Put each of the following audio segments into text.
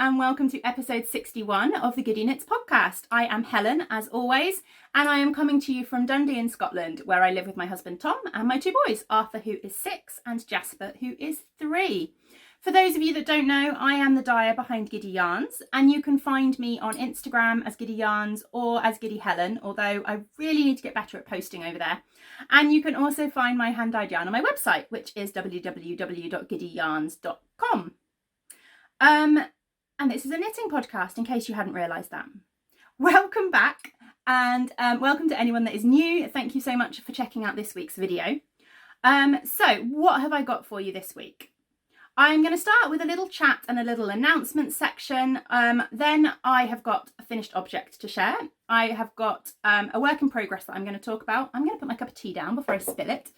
and welcome to episode 61 of the Giddy Knits Podcast. I am Helen, as always, and I am coming to you from Dundee in Scotland, where I live with my husband Tom and my two boys, Arthur, who is 6, and Jasper, who is 3. For those of you that don't know, I am the dyer behind Giddy Yarns, and you can find me on Instagram as Giddy Yarns or as Giddy Helen, although I really need to get better at posting over there. And you can also find my hand-dyed yarn on my website, which is www.giddyyarns.com. And this is a knitting podcast, in case you hadn't realised that. Welcome back, and welcome to anyone that is new. Thank you so much for checking out this week's video. So what have I got for you this week? I'm going to start with a little chat and a little announcement section. Then I have got a finished object to share. I have got a work in progress that I'm going to talk about. I'm going to put my cup of tea down before I spill it.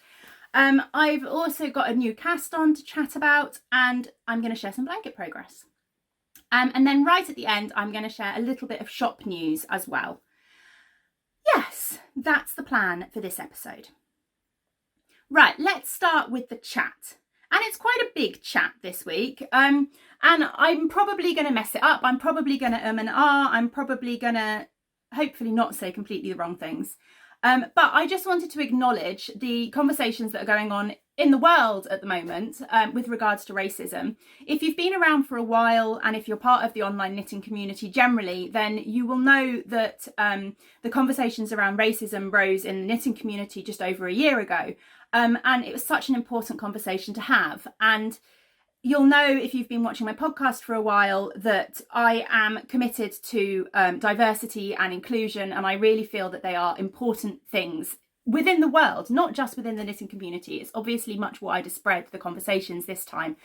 I've also got a new cast on to chat about, and I'm going to share some blanket progress. And then right at the end, I'm going to share a little bit of shop news as well. Yes, that's the plan for this episode. Right, let's start with the chat. And it's quite a big chat this week. And I'm probably going to mess it up. I'm probably going to and ah. I'm probably going to hopefully not say completely the wrong things. But I just wanted to acknowledge the conversations that are going on in the world at the moment with regards to racism. If you've been around for a while, and if you're part of the online knitting community generally, then you will know that the conversations around racism rose in the knitting community just over a year ago. And it was such an important conversation to have. And you'll know, if you've been watching my podcast for a while, that I am committed to diversity and inclusion, and I really feel that they are important things within the world, not just within the knitting community. It's obviously much wider spread, the conversations this time,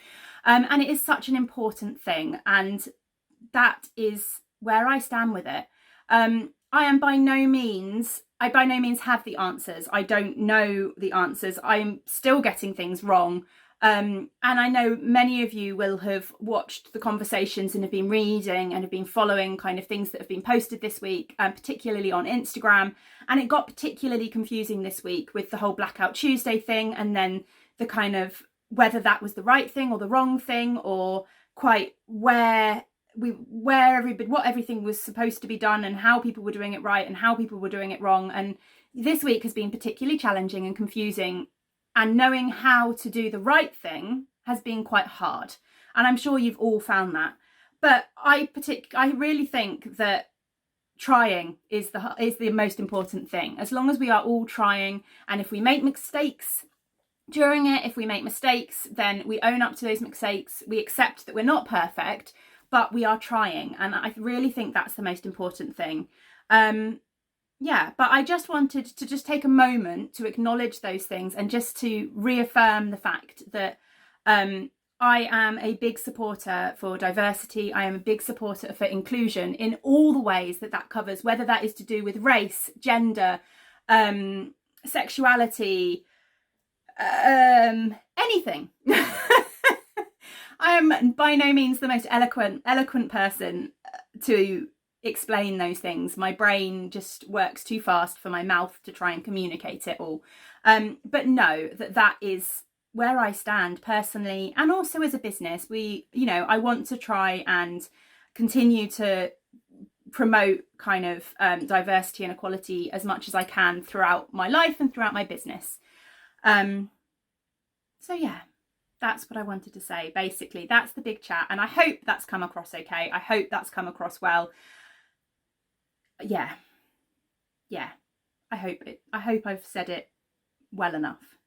and it is such an important thing, and that is where I stand with it. I by no means have the answers. I don't know the answers. I'm still getting things wrong. And I know many of you will have watched the conversations and have been reading and have been following kind of things that have been posted this week, particularly on Instagram. And it got particularly confusing this week with the whole Blackout Tuesday thing, and then the kind of whether that was the right thing or the wrong thing, or quite what everything was supposed to be done, and how people were doing it right and how people were doing it wrong. And this week has been particularly challenging and confusing. And knowing how to do the right thing has been quite hard. And I'm sure you've all found that. But I really think that trying is the most important thing. As long as we are all trying, and if we make mistakes during it, if we make mistakes, then we own up to those mistakes. We accept that we're not perfect, but we are trying. And I really think that's the most important thing. Yeah, but I just wanted to just take a moment to acknowledge those things, and just to reaffirm the fact that I am a big supporter for diversity. I am a big supporter for inclusion in all the ways that covers, whether that is to do with race, gender, sexuality, anything. I am by no means the most eloquent person to explain those things. My brain just works too fast for my mouth to try and communicate it all. But no, that is where I stand personally, and also as a business. I want to try and continue to promote kind of diversity and equality as much as I can throughout my life and throughout my business. So yeah, that's what I wanted to say. Basically, that's the big chat, and I hope that's come across okay. I hope that's come across well. Yeah, I hope I've said it well enough.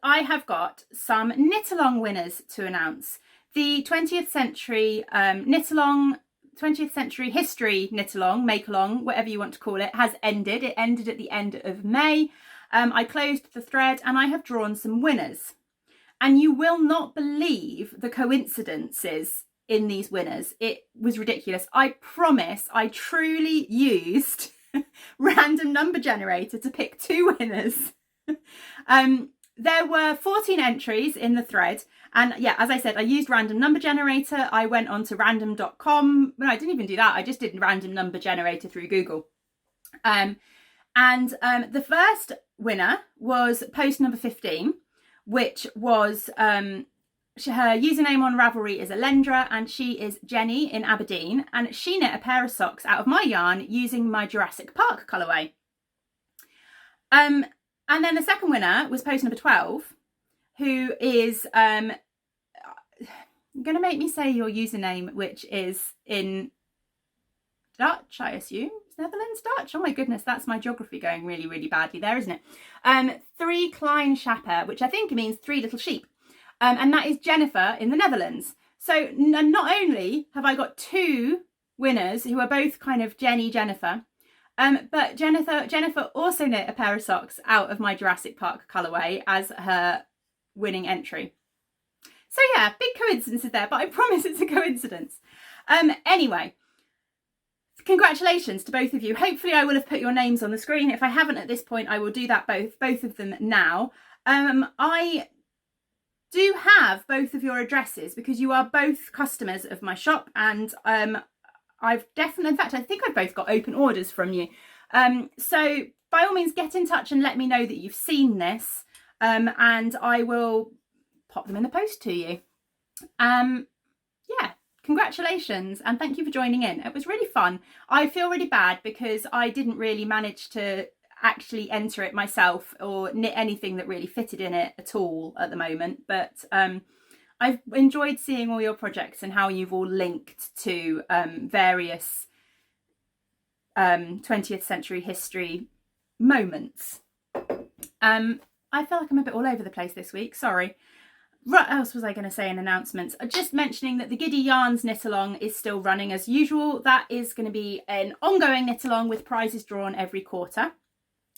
I have got some knit along winners to announce. The 20th century knit along, 20th century history knit along, make along, whatever you want to call it, has ended. It ended at the end of May. I closed the thread, and I have drawn some winners. And you will not believe the coincidences in these winners. It was ridiculous. I promise I truly used random number generator to pick 2 winners. There were 14 entries in the thread. And yeah, as I said, I used random number generator. I went on to random.com. No, I didn't even do that. I just did random number generator through Google. And the first winner was post number 15, which was her username on Ravelry is Alendra, and she is Jenny in Aberdeen, and she knit a pair of socks out of my yarn using my Jurassic Park colourway. And then the second winner was post number 12, who is going to make me say your username, which is in Dutch, I assume. Netherlands Dutch. Oh my goodness, that's my geography going really, really badly there, isn't it? 3 Klein Schappen, which I think means 3 little sheep. And that is Jennifer in the Netherlands. So not only have I got 2 winners who are both kind of Jennifer, but Jennifer also knit a pair of socks out of my Jurassic Park colourway as her winning entry. So yeah, big coincidences there, but I promise it's a coincidence. Anyway, congratulations to both of you. Hopefully I will have put your names on the screen. If I haven't at this point, I will do that both of them now. I do have both of your addresses because you are both customers of my shop, and I've definitely, in fact, I think I've both got open orders from you. So by all means, get in touch and let me know that you've seen this, and I will pop them in the post to you. Yeah, congratulations, and thank you for joining in. It was really fun. I feel really bad because I didn't really manage to actually enter it myself or knit anything that really fitted in it at all at the moment, but I've enjoyed seeing all your projects and how you've all linked to various 20th century history moments. I feel like I'm a bit all over the place this week, sorry. What else was I going to say in announcements? Just mentioning that the Giddy Yarns knit along is still running as usual. That is going to be an ongoing knit along with prizes drawn every quarter.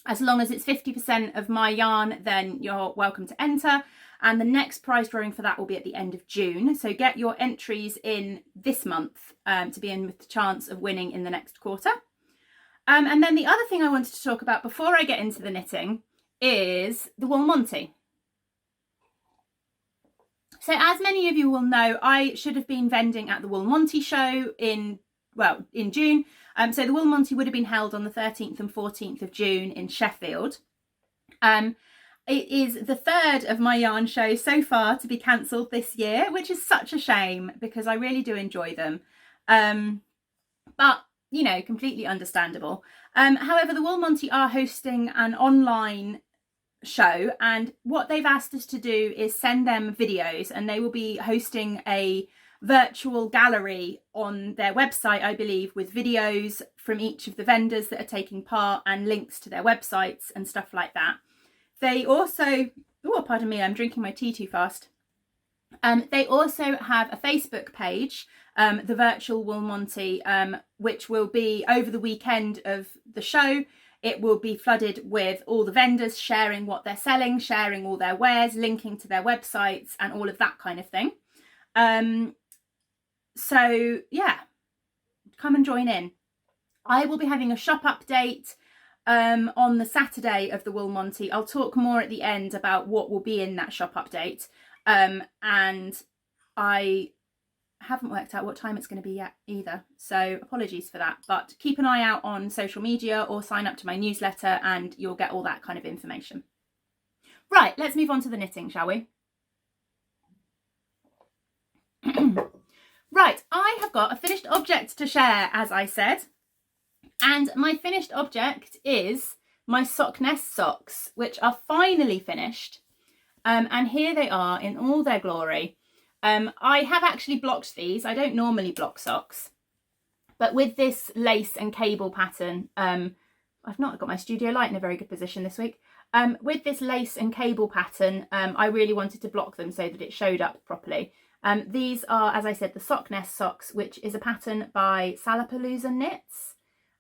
As long as it's 50% of my yarn, then you're welcome to enter. And the next prize drawing for that will be at the end of June. So get your entries in this month to be in with the chance of winning in the next quarter. And then the other thing I wanted to talk about before I get into the knitting is the Wool Monty. So as many of you will know, I should have been vending at the Wool Monty show in June. So the Wool Monty would have been held on the 13th and 14th of June in Sheffield. It is the third of my yarn shows so far to be cancelled this year, which is such a shame because I really do enjoy them. But, you know, completely understandable. However, the Wool Monty are hosting an online show, and what they've asked us to do is send them videos, and they will be hosting a virtual gallery on their website, I believe, with videos from each of the vendors that are taking part and links to their websites and stuff like that. They also, oh, pardon me, I'm drinking my tea too fast. They also have a Facebook page, the Virtual Wool Monty, which will be over the weekend of the show. It will be flooded with all the vendors sharing what they're selling, sharing all their wares, linking to their websites and all of that kind of thing. So yeah, come and join in. I will be having a shop update on the Saturday of the Wool Monty. I'll talk more at the end about what will be in that shop update. And I haven't worked out what time it's going to be yet either, so apologies for that, but keep an eye out on social media or sign up to my newsletter and you'll get all that kind of information. Right, let's move on to the knitting, shall we? Right, I have got a finished object to share, as I said, and my finished object is my sock nest socks, which are finally finished, and here they are in all their glory. I have actually blocked these. I don't normally block socks, but with this lace and cable pattern, I've not got my studio light in a very good position this week. With this lace and cable pattern, I really wanted to block them so that it showed up properly. These are, as I said, the sock nest socks, which is a pattern by Salapalooza Knits.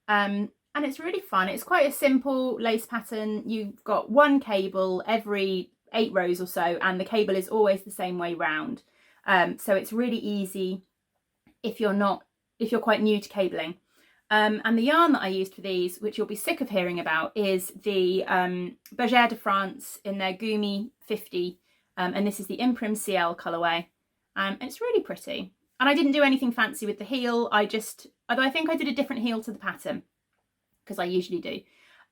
And it's really fun. It's quite a simple lace pattern. You've got one cable every 8 rows or so, and the cable is always the same way round. So it's really easy if you're quite new to cabling. And the yarn that I used for these, which you'll be sick of hearing about, is the Bergère de France in their Gumi 50. And this is the Imprim CL colourway. It's really pretty. And I didn't do anything fancy with the heel. Although I think I did a different heel to the pattern, because I usually do.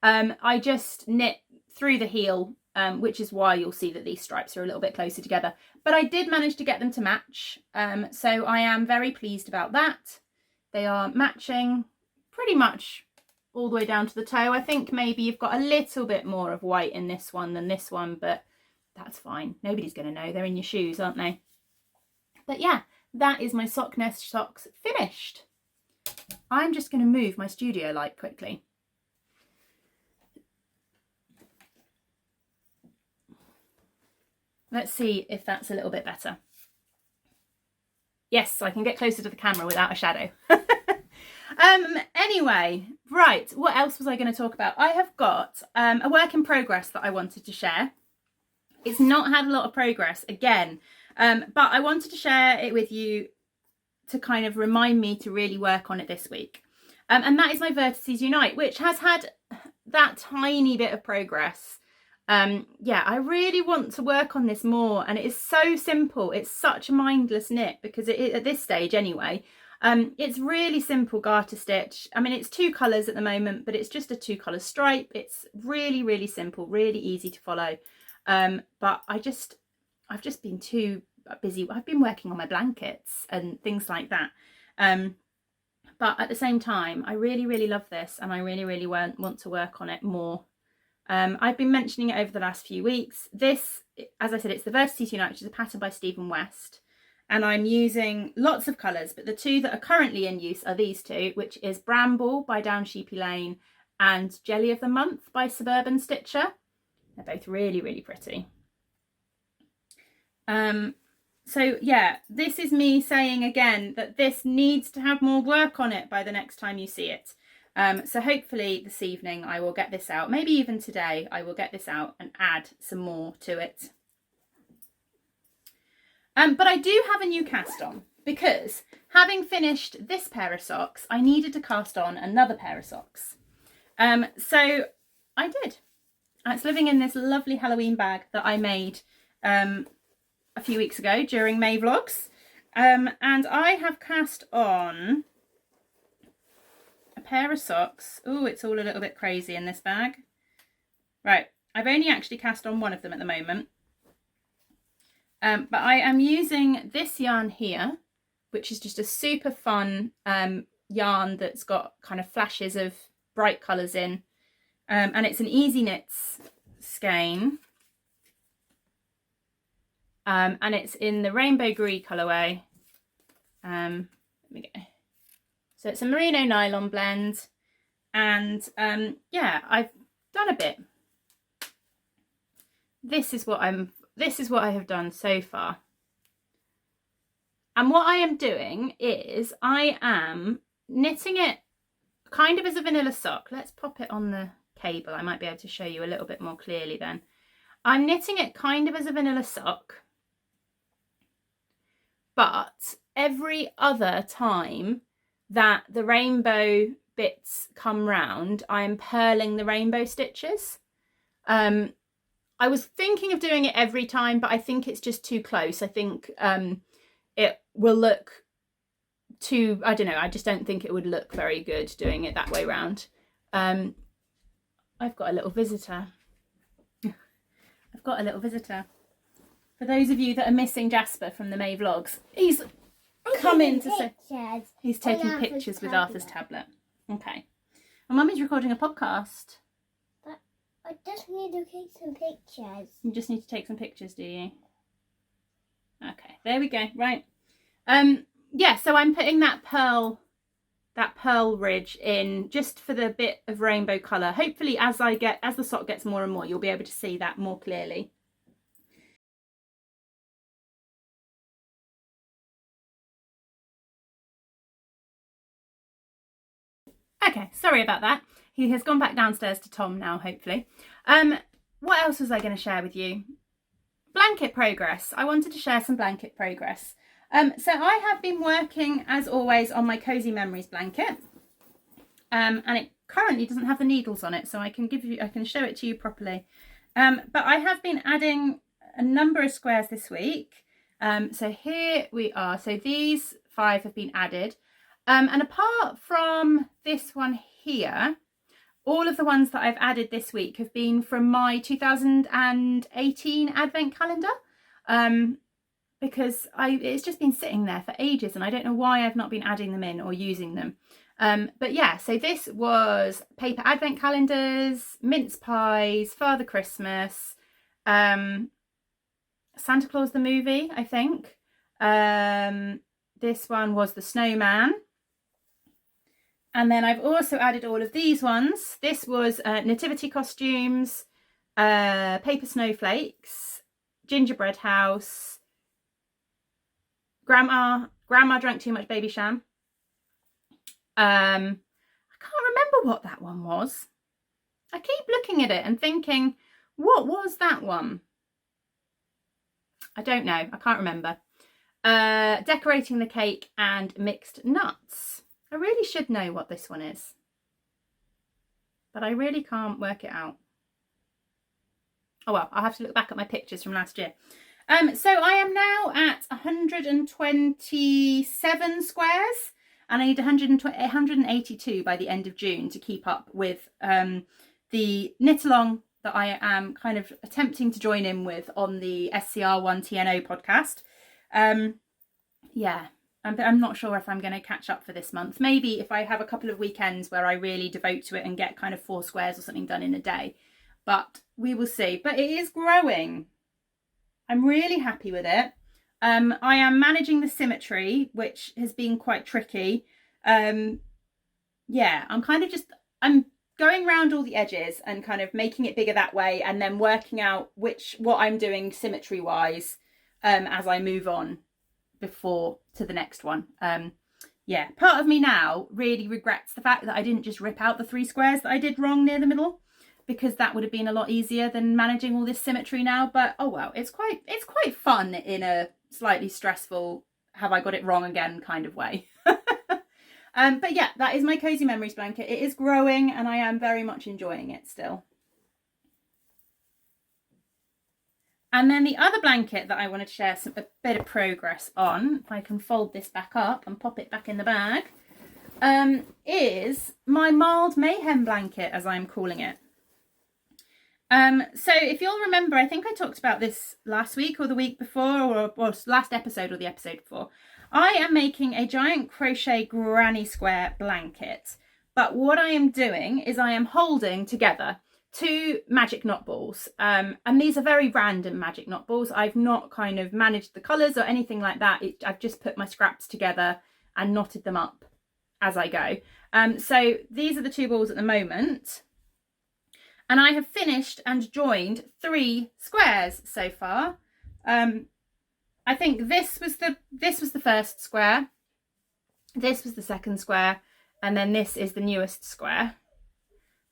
I just knit through the heel, which is why you'll see that these stripes are a little bit closer together. But I did manage to get them to match, so I am very pleased about that. They are matching pretty much all the way down to the toe. I think maybe you've got a little bit more of white in this one than this one, but that's fine. Nobody's going to know. They're in your shoes, aren't they? But yeah, that is my sock nest socks finished. I'm just going to move my studio light quickly. Let's see if that's a little bit better. Yes, I can get closer to the camera without a shadow. Anyway, right, what else was I going to talk about? I have got a work in progress that I wanted to share. It's not had a lot of progress again, but I wanted to share it with you to kind of remind me to really work on it this week. And that is my Vertices Unite, which has had that tiny bit of progress. Yeah, I really want to work on this more, and it is so simple. It's such a mindless knit because it is, at this stage anyway. It's really simple garter stitch. I mean, it's 2 colours at the moment, but it's just a 2 colour stripe. It's really, really simple, really easy to follow. But I've just been too busy. I've been working on my blankets and things like that. But at the same time, I really, really love this, and I really, really want to work on it more. I've been mentioning it over the last few weeks. This, as I said, it's the Vertices Unite, which is a pattern by Stephen West. And I'm using lots of colours, but the 2 that are currently in use are these 2, which is Bramble by Down Sheepy Lane and Jelly of the Month by Suburban Stitcher. They're both really, really pretty. So yeah, this is me saying again that this needs to have more work on it by the next time you see it. So hopefully this evening I will get this out. Maybe even today I will get this out and add some more to it. But I do have a new cast on, because having finished this pair of socks, I needed to cast on another pair of socks. So I did. It's living in this lovely Halloween bag that I made a few weeks ago during May vlogs. And I have cast on a pair of socks. Oh, it's all a little bit crazy in this bag. Right, I've only actually cast on one of them at the moment. But I am using this yarn here, which is just a super fun yarn that's got kind of flashes of bright colours in. And it's an Easy Knits skein. And it's in the Rainbow Green colourway. Let me go. So it's a merino nylon blend. And yeah, I've done a bit. This is what I have done so far. And what I am doing is I am knitting it kind of as a vanilla sock. Let's pop it on the cable. I might be able to show you a little bit more clearly then. I'm knitting it kind of as a vanilla sock, but every other time that the rainbow bits come round, I am purling the rainbow stitches. I was thinking of doing it every time, but I think it's just too close. I think it will look too, I don't know, I just don't think it would look very good doing it that way round. I've got a little visitor. I've got a little visitor. For those of you that are missing Jasper from the May vlogs, he's come in to say he's taking pictures with Arthur's tablet. Okay. And Mummy's recording a podcast. I just need to take some pictures. You just need to take some pictures, do you? Okay, there we go. Right. Yeah, so I'm putting that pearl ridge in just for the bit of rainbow colour. Hopefully as the sock gets more and more, you'll be able to see that more clearly. Okay, sorry about that. He has gone back downstairs to Tom now, hopefully. What else was I going to share with you? Blanket progress. I wanted to share some blanket progress. So I have been working, as always, on my Cozy Memories blanket. And it currently doesn't have the needles on it, so I can show it to you properly. But I have been adding a number of squares this week. So here we are. So these 5 have been added. And apart from this one here, all of the ones that I've added this week have been from my 2018 advent calendar, because it's just been sitting there for ages and I don't know why I've not been adding them in or using them. But yeah, so this was paper advent calendars, mince pies, Father Christmas, Santa Claus the movie, I think. This one was the snowman. And then I've also added all of these ones. This was nativity costumes, paper snowflakes, gingerbread house, grandma drank too much baby sham. I can't remember what that one was. I keep looking at it and thinking, what was that one? I don't know. I can't remember. Decorating the cake and mixed nuts. I really should know what this one is, but I really can't work it out. Oh well, I'll have to look back at my pictures from last year. So I am now at 127 squares and I need 182 by the end of June to keep up with the knit along that I am kind of attempting to join in with on the SCR1 TNO podcast. Yeah. I'm not sure if I'm going to catch up for this month. Maybe if I have a couple of weekends where I really devote to it and get kind of 4 squares or something done in a day. But we will see. But it is growing. I'm really happy with it. I am managing the symmetry, which has been quite tricky. Yeah, I'm going around all the edges and kind of making it bigger that way and then working out what I'm doing symmetry wise as I move on before to the next one. Yeah, part of me now really regrets the fact that I didn't just rip out the 3 squares that I did wrong near the middle, because that would have been a lot easier than managing all this symmetry now. But oh well, it's quite fun in a slightly stressful have I got it wrong again kind of way. But yeah, that is my Cozy Memories blanket. It is growing and I am very much enjoying it still. And then the other blanket that I wanted to share a bit of progress on, if I can fold this back up and pop it back in the bag, is my mild Mayhem blanket, as I'm calling it. So if you'll remember, I think I talked about this last week or the week before, or last episode or the episode before. I am making a giant crochet granny square blanket, but what I am doing is I am holding together 2 magic knot balls, and these are very random magic knot balls. I've not kind of managed the colours or anything like that. I've just put my scraps together and knotted them up as I go. So these are the 2 balls at the moment, and I have finished and joined 3 squares so far. I think this was the first square, this was the second square, and then this is the newest square.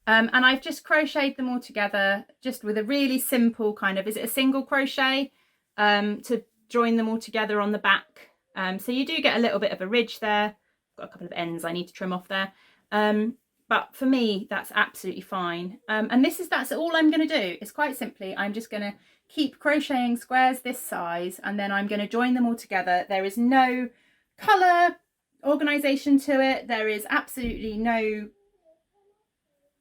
And I've just crocheted them all together just with a really simple kind of, is it a single crochet to join them all together on the back. So you do get a little bit of a ridge there. I've got a couple of ends I need to trim off there. But for me, that's absolutely fine. And that's all I'm going to do. It's quite simply, I'm just going to keep crocheting squares this size and then I'm going to join them all together. There is no colour organisation to it. There is absolutely no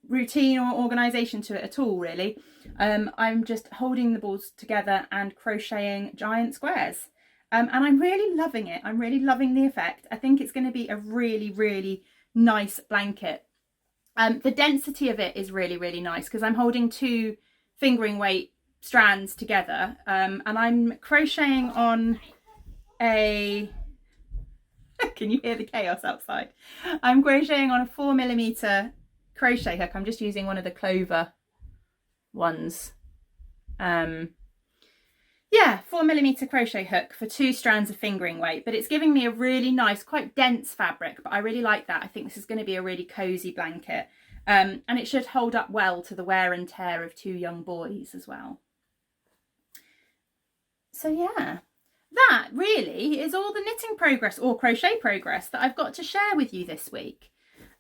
routine or organisation to it at all, really. I'm just holding the balls together and crocheting giant squares, and I'm really loving it. I'm really loving the effect. I think it's going to be a really, really nice blanket. The density of it is really, really nice because I'm holding 2 fingering weight strands together, and I'm crocheting on a can you hear the chaos outside? I'm crocheting on a 4mm crochet hook. I'm just using one of the Clover ones. Yeah, 4mm crochet hook for 2 strands of fingering weight, but it's giving me a really nice, quite dense fabric, but I really like that. I think this is going to be a really cozy blanket, and it should hold up well to the wear and tear of 2 young boys as well. So yeah, that really is all the knitting progress or crochet progress that I've got to share with you this week.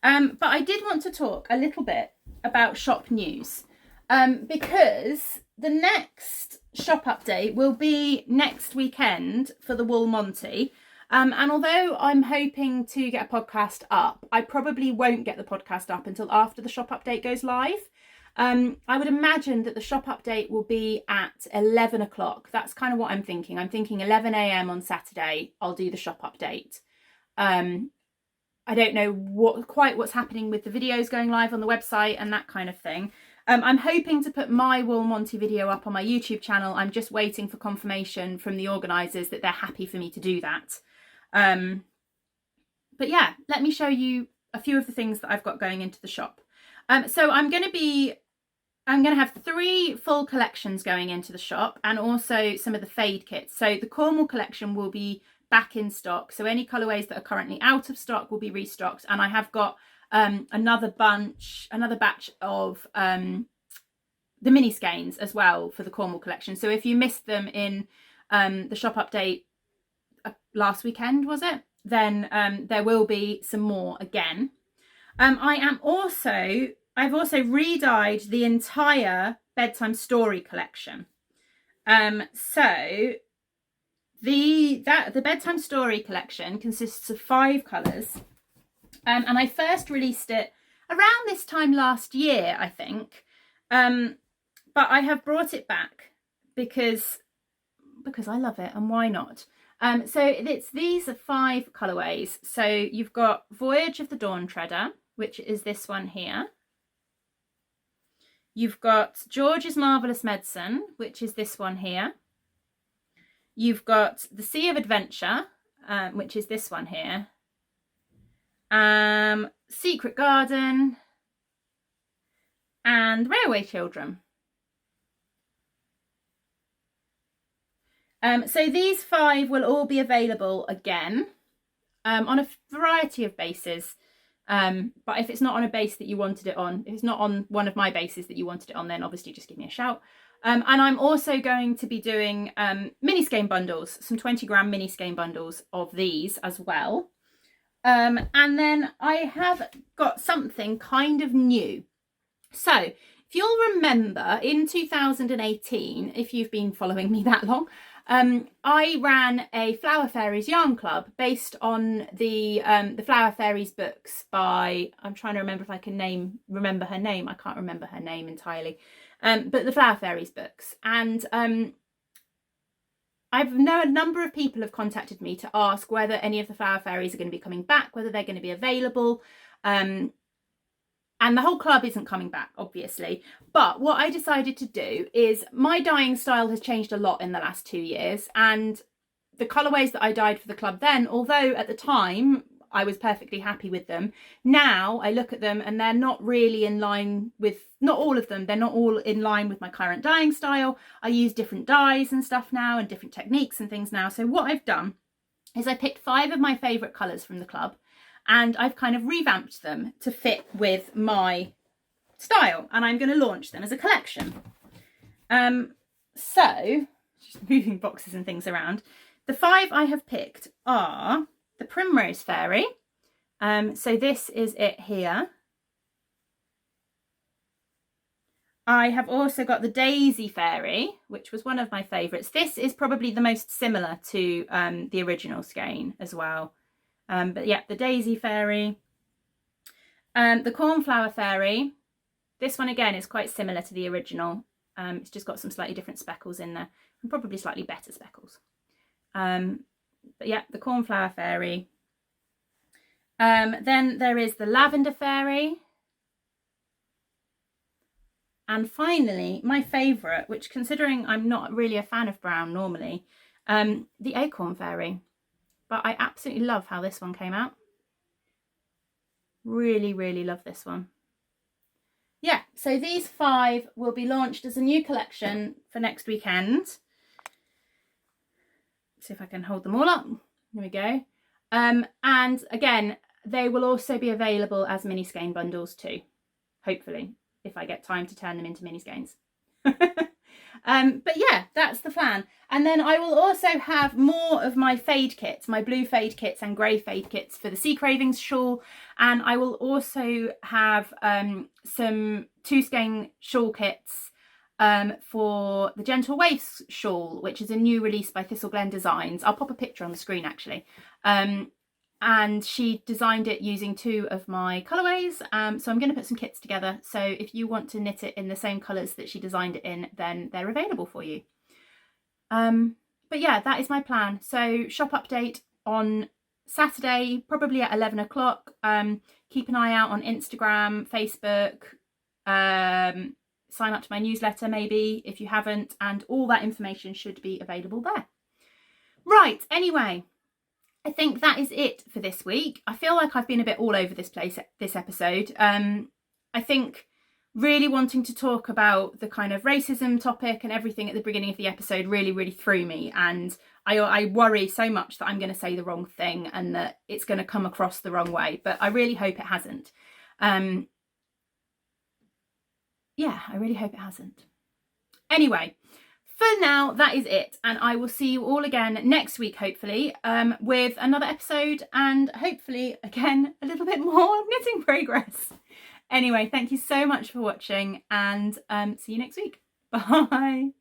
But I did want to talk a little bit about shop news, because the next shop update will be next weekend for the Wool Monty. And although I'm hoping to get a podcast up, I probably won't get the podcast up until after the shop update goes live. I would imagine that the shop update will be at 11 o'clock. That's kind of what I'm thinking. I'm thinking 11 a.m. on Saturday, I'll do the shop update. I don't know what's happening with the videos going live on the website and that kind of thing. I'm hoping to put my Wool Monty video up on my YouTube channel. I'm just waiting for confirmation from the organisers that they're happy for me to do that. But yeah, let me show you a few of the things that I've got going into the shop. So I'm going to have 3 full collections going into the shop, and also some of the fade kits. So the Cornwall collection will be back in stock. So any colourways that are currently out of stock will be restocked. And I have got another batch of the mini skeins as well for the Cornwall collection. So if you missed them in the shop update last weekend, was it? Then there will be some more again. I've also re-dyed the entire Bedtime story collection. So the Bedtime story collection consists of 5 colours. And I first released it around this time last year, I think. But I have brought it back because I love it, and why not? So these are 5 colourways. So you've got Voyage of the Dawn Treader, which is this one here. You've got George's Marvellous Medicine, which is this one here. You've got The Sea of Adventure, which is this one here. Secret Garden, and Railway Children. So these 5 will all be available again on a variety of bases. But if it's not on a base that you wanted it on, if it's not on one of my bases that you wanted it on, then obviously just give me a shout. And I'm also going to be doing mini skein bundles, some 20-gram mini skein bundles of these as well. And then I have got something kind of new. So if you'll remember, in 2018, if you've been following me that long, I ran a Flower Fairies yarn club based on the Flower Fairies books by, I'm trying to remember if I can remember her name. I can't remember her name entirely. But the Flower Fairies books. And I've known a number of people have contacted me to ask whether any of the Flower Fairies are going to be coming back, whether they're going to be available. And the whole club isn't coming back, obviously. But what I decided to do is, my dyeing style has changed a lot in the last 2 years. And the colourways that I dyed for the club then, although at the time I was perfectly happy with them, now I look at them and they're not really in line with, not all of them, they're not all in line with my current dyeing style. I use different dyes and stuff now, and different techniques and things now. So what I've done is I picked 5 of my favourite colours from the club, and I've kind of revamped them to fit with my style, and I'm going to launch them as a collection. So, just moving boxes and things around. The 5 I have picked are the Primrose Fairy. So this is it here. I have also got the Daisy Fairy, which was one of my favourites. This is probably the most similar to the original skein as well. But yeah, the Daisy Fairy. The Cornflower Fairy. This one again is quite similar to the original. It's just got some slightly different speckles in there, and probably slightly better speckles. But yeah, the Cornflower Fairy. Then there is the Lavender Fairy. And finally, my favourite, which, considering I'm not really a fan of brown normally, the Acorn Fairy. But I absolutely love how this one came out. Really, really love this one. Yeah, so these 5 will be launched as a new collection for next weekend. See if I can hold them all up. There we go. And again, they will also be available as mini skein bundles too, hopefully, if I get time to turn them into mini skeins. But yeah, that's the plan. And then I will also have more of my fade kits, my blue fade kits and grey fade kits for the Sea Cravings shawl. And I will also have some 2 skein shawl kits for the Gentle Waifs shawl, which is a new release by Thistle Glen Designs. I'll pop a picture on the screen actually. And she designed it using 2 of my colourways. So I'm going to put some kits together. So if you want to knit it in the same colours that she designed it in, then they're available for you. But yeah, that is my plan. So shop update on Saturday, probably at 11 o'clock. Keep an eye out on Instagram, Facebook, sign up to my newsletter maybe if you haven't, and all that information should be available there. Right, anyway, I think that is it for this week. I feel like I've been a bit all over this place this episode. I think really wanting to talk about the kind of racism topic and everything at the beginning of the episode really threw me, and I worry so much that I'm going to say the wrong thing and that it's going to come across the wrong way, but I really hope it hasn't. Yeah, I really hope it hasn't. Anyway, for now, that is it. And I will see you all again next week, hopefully, with another episode and hopefully, again, a little bit more knitting progress. Anyway, thank you so much for watching and see you next week. Bye.